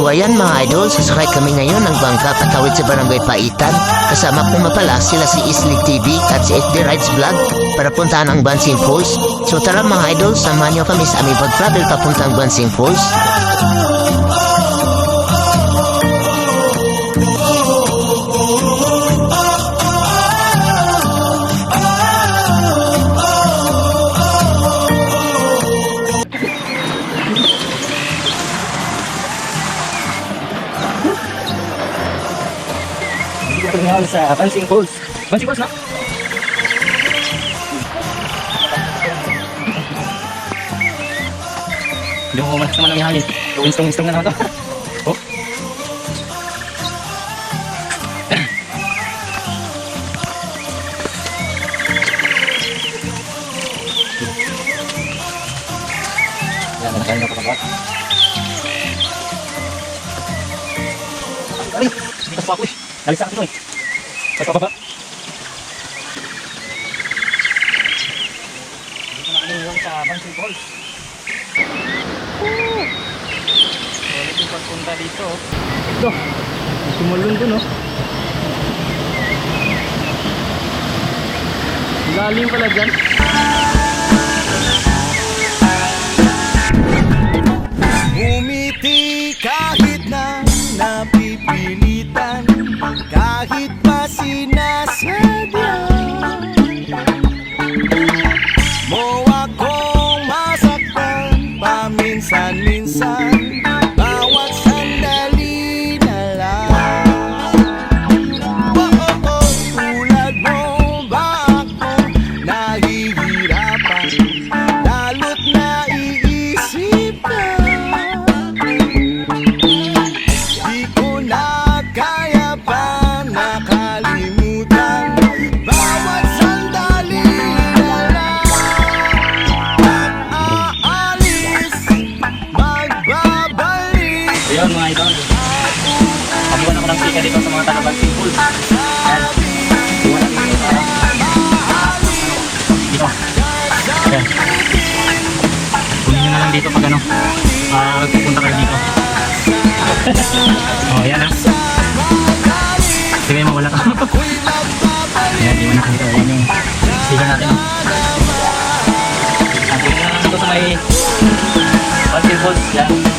So ayan mga idol, sasakay kami ngayon ng bangka patawid sa Barangay Paitan. Kasama ko mapala sila si Isli TV at si FD Rides Vlog para puntahan ang Bansing Falls. So tara mga idol, samahan niyo kami sa aming pag-travel papuntang Bansing Falls. Sa Bansing Falls. Bansing Falls na? Hindi mo manas naman ang ihangin. Instrong na naman ito. Oh. Yan, nagkain ako pa. Ay, dito pa ako eh. Nalisa ako ito eh. Pagpapaba. Dito na kami yung sa Bansing Falls. Ulit yung pagpunta dito. Ito. Sumulong dun oh. Lalim pala dyan. Umiti kahit na napipilitan, kahit pa sinasadya mo akong masaktan paminsan-minsan, bawat sandali na lang. Tulad mo ba ako nahihirapan, lalo't naiisip ka. Di ko na kaya pa nakalimutan, bawat sandali na lang. Aalis, magbabalik. So yun mga idol. Pag-iwan ako ng sika dito sa mga taga Bansing Falls. Ayan. Iwan natin dito sa dito. Ayan. Kunin nyo na lang dito pag ano. Pupunta kayo dito. Oh, yan ah. Sige, mawala ka. Ayan, iwan natin dito. Ayan yung sika natin. At tingnan natin dito sa may Bansing Falls. Yan.